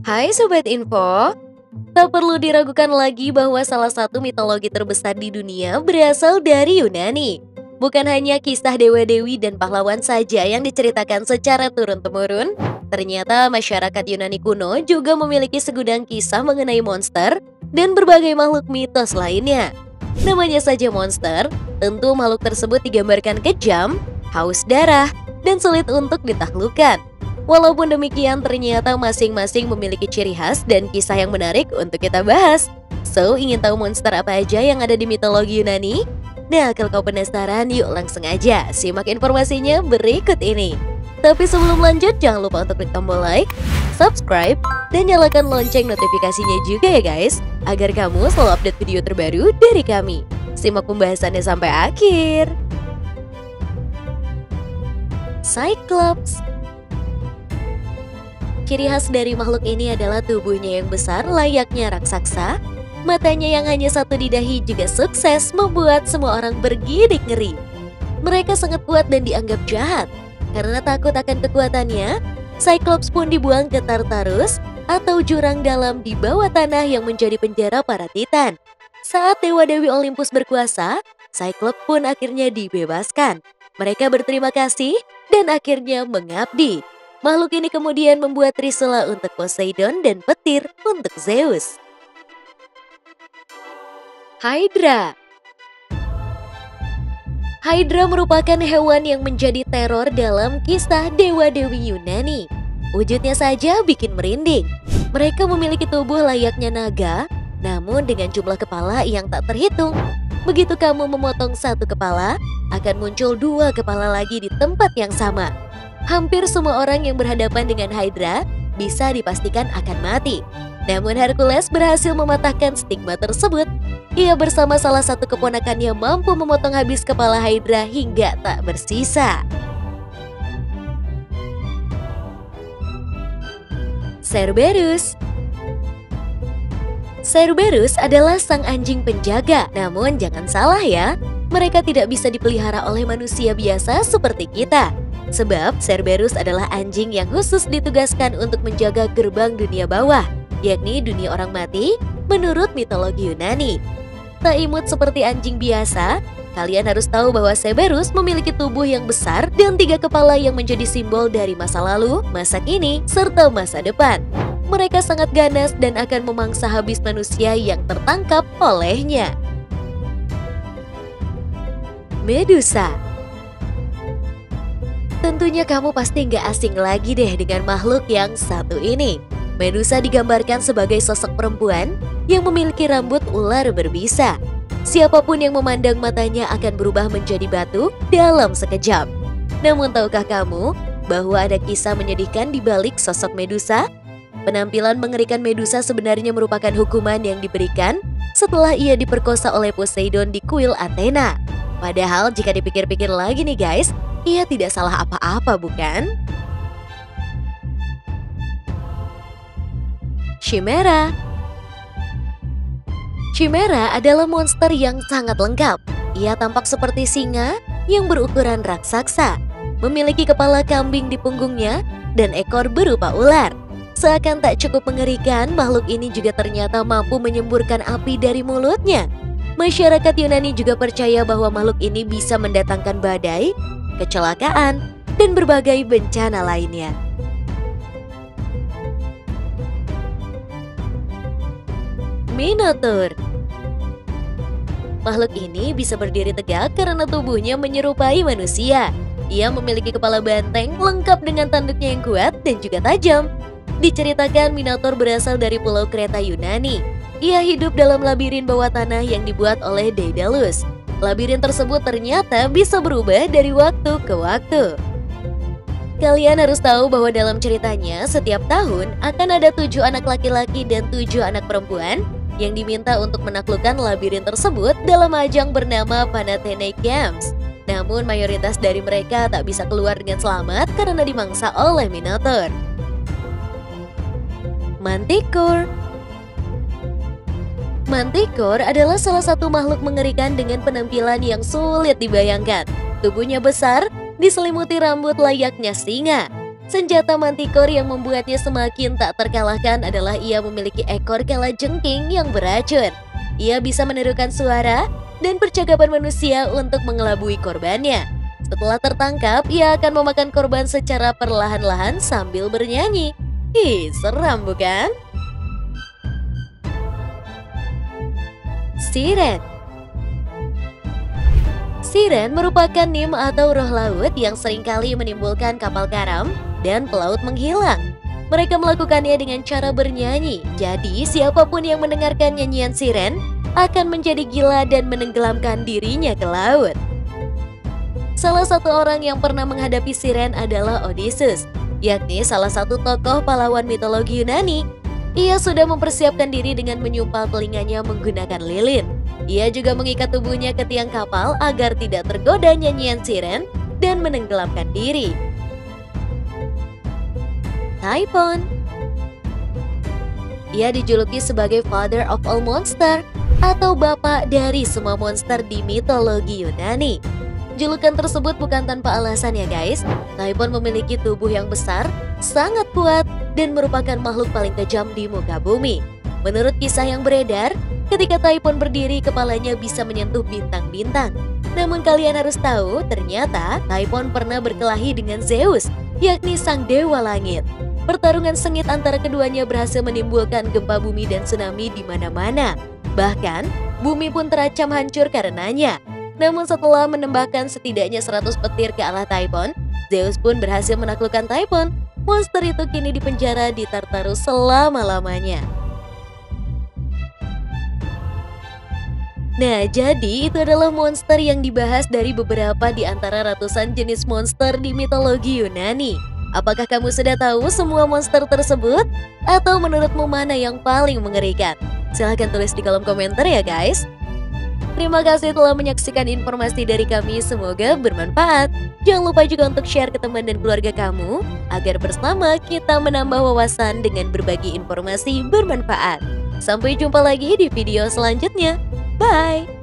Hai Sobat Info, tak perlu diragukan lagi bahwa salah satu mitologi terbesar di dunia berasal dari Yunani. Bukan hanya kisah dewa-dewi dan pahlawan saja yang diceritakan secara turun-temurun, ternyata masyarakat Yunani kuno juga memiliki segudang kisah mengenai monster dan berbagai makhluk mitos lainnya. Namanya saja monster, tentu makhluk tersebut digambarkan kejam, haus darah, dan sulit untuk ditaklukkan. Walaupun demikian, ternyata masing-masing memiliki ciri khas dan kisah yang menarik untuk kita bahas. So, ingin tahu monster apa aja yang ada di mitologi Yunani? Nah, kalau kau penasaran, yuk langsung aja simak informasinya berikut ini. Tapi sebelum lanjut, jangan lupa untuk klik tombol like, subscribe, dan nyalakan lonceng notifikasinya juga ya guys, agar kamu selalu update video terbaru dari kami. Simak pembahasannya sampai akhir. Cyclops. Ciri khas dari makhluk ini adalah tubuhnya yang besar layaknya raksasa. Matanya yang hanya satu di dahi juga sukses membuat semua orang bergidik ngeri. Mereka sangat kuat dan dianggap jahat. Karena takut akan kekuatannya, Cyclops pun dibuang ke Tartarus atau jurang dalam di bawah tanah yang menjadi penjara para Titan. Saat Dewa Dewi Olympus berkuasa, Cyclops pun akhirnya dibebaskan. Mereka berterima kasih dan akhirnya mengabdi. Makhluk ini kemudian membuat trisula untuk Poseidon dan petir untuk Zeus. Hydra. Hydra merupakan hewan yang menjadi teror dalam kisah dewa-dewi Yunani. Wujudnya saja bikin merinding. Mereka memiliki tubuh layaknya naga, namun dengan jumlah kepala yang tak terhitung. Begitu kamu memotong satu kepala, akan muncul dua kepala lagi di tempat yang sama. Hampir semua orang yang berhadapan dengan Hydra bisa dipastikan akan mati. Namun Hercules berhasil mematahkan stigma tersebut. Ia bersama salah satu keponakannya mampu memotong habis kepala Hydra hingga tak bersisa. Cerberus. Cerberus adalah sang anjing penjaga. Namun jangan salah ya, mereka tidak bisa dipelihara oleh manusia biasa seperti kita. Sebab Cerberus adalah anjing yang khusus ditugaskan untuk menjaga gerbang dunia bawah, yakni dunia orang mati menurut mitologi Yunani. Tak imut seperti anjing biasa, kalian harus tahu bahwa Cerberus memiliki tubuh yang besar dan 3 kepala yang menjadi simbol dari masa lalu, masa kini, serta masa depan. Mereka sangat ganas dan akan memangsa habis manusia yang tertangkap olehnya. Medusa. Tentunya kamu pasti nggak asing lagi deh dengan makhluk yang satu ini. Medusa digambarkan sebagai sosok perempuan yang memiliki rambut ular berbisa. Siapapun yang memandang matanya akan berubah menjadi batu dalam sekejap. Namun tahukah kamu bahwa ada kisah menyedihkan di balik sosok Medusa? Penampilan mengerikan Medusa sebenarnya merupakan hukuman yang diberikan setelah ia diperkosa oleh Poseidon di kuil Athena. Padahal jika dipikir-pikir lagi nih guys, ia tidak salah apa-apa bukan? Chimera. Chimera adalah monster yang sangat lengkap. Ia tampak seperti singa yang berukuran raksasa, memiliki kepala kambing di punggungnya dan ekor berupa ular. Seakan tak cukup mengerikan, makhluk ini juga ternyata mampu menyemburkan api dari mulutnya. Masyarakat Yunani juga percaya bahwa makhluk ini bisa mendatangkan badai, kecelakaan, dan berbagai bencana lainnya. Minotaur. Makhluk ini bisa berdiri tegak karena tubuhnya menyerupai manusia. Ia memiliki kepala banteng lengkap dengan tanduknya yang kuat dan juga tajam. Diceritakan Minotaur berasal dari pulau Kreta Yunani. Ia hidup dalam labirin bawah tanah yang dibuat oleh Daedalus. Labirin tersebut ternyata bisa berubah dari waktu ke waktu. Kalian harus tahu bahwa dalam ceritanya setiap tahun akan ada 7 anak laki-laki dan 7 anak perempuan yang diminta untuk menaklukkan labirin tersebut dalam ajang bernama Panathenae Games. Namun mayoritas dari mereka tak bisa keluar dengan selamat karena dimangsa oleh Minotaur. Manticore. Manticore adalah salah satu makhluk mengerikan dengan penampilan yang sulit dibayangkan. Tubuhnya besar, diselimuti rambut layaknya singa. Senjata Manticore yang membuatnya semakin tak terkalahkan adalah ia memiliki ekor kalajengking yang beracun. Ia bisa menirukan suara dan percakapan manusia untuk mengelabui korbannya. Setelah tertangkap, ia akan memakan korban secara perlahan-lahan sambil bernyanyi. Ih, seram bukan? Siren. Siren merupakan nim atau roh laut yang seringkali menimbulkan kapal karam dan pelaut menghilang. Mereka melakukannya dengan cara bernyanyi, jadi siapapun yang mendengarkan nyanyian siren akan menjadi gila dan menenggelamkan dirinya ke laut. Salah satu orang yang pernah menghadapi siren adalah Odysseus, yakni salah satu tokoh pahlawan mitologi Yunani. Ia sudah mempersiapkan diri dengan menyumpal telinganya menggunakan lilin. Ia juga mengikat tubuhnya ke tiang kapal agar tidak tergoda nyanyian siren dan menenggelamkan diri. Typhon. Ia dijuluki sebagai Father of all Monster atau bapak dari semua monster di mitologi Yunani. Julukan tersebut bukan tanpa alasan ya guys. Typhon memiliki tubuh yang besar, sangat kuat, dan merupakan makhluk paling kejam di muka bumi. Menurut kisah yang beredar, ketika Typhon berdiri, kepalanya bisa menyentuh bintang-bintang. Namun kalian harus tahu, ternyata Typhon pernah berkelahi dengan Zeus, yakni sang dewa langit. Pertarungan sengit antara keduanya berhasil menimbulkan gempa bumi dan tsunami di mana-mana. Bahkan, bumi pun terancam hancur karenanya. Namun setelah menembakkan setidaknya 100 petir ke arah Typhon, Zeus pun berhasil menaklukkan Typhon. Monster itu kini dipenjara di Tartarus selama-lamanya. Nah, jadi itu adalah monster yang dibahas dari beberapa di antara ratusan jenis monster di mitologi Yunani. Apakah kamu sudah tahu semua monster tersebut? Atau menurutmu mana yang paling mengerikan? Silahkan tulis di kolom komentar ya guys. Terima kasih telah menyaksikan informasi dari kami, semoga bermanfaat. Jangan lupa juga untuk share ke teman dan keluarga kamu, agar bersama kita menambah wawasan dengan berbagi informasi bermanfaat. Sampai jumpa lagi di video selanjutnya. Bye!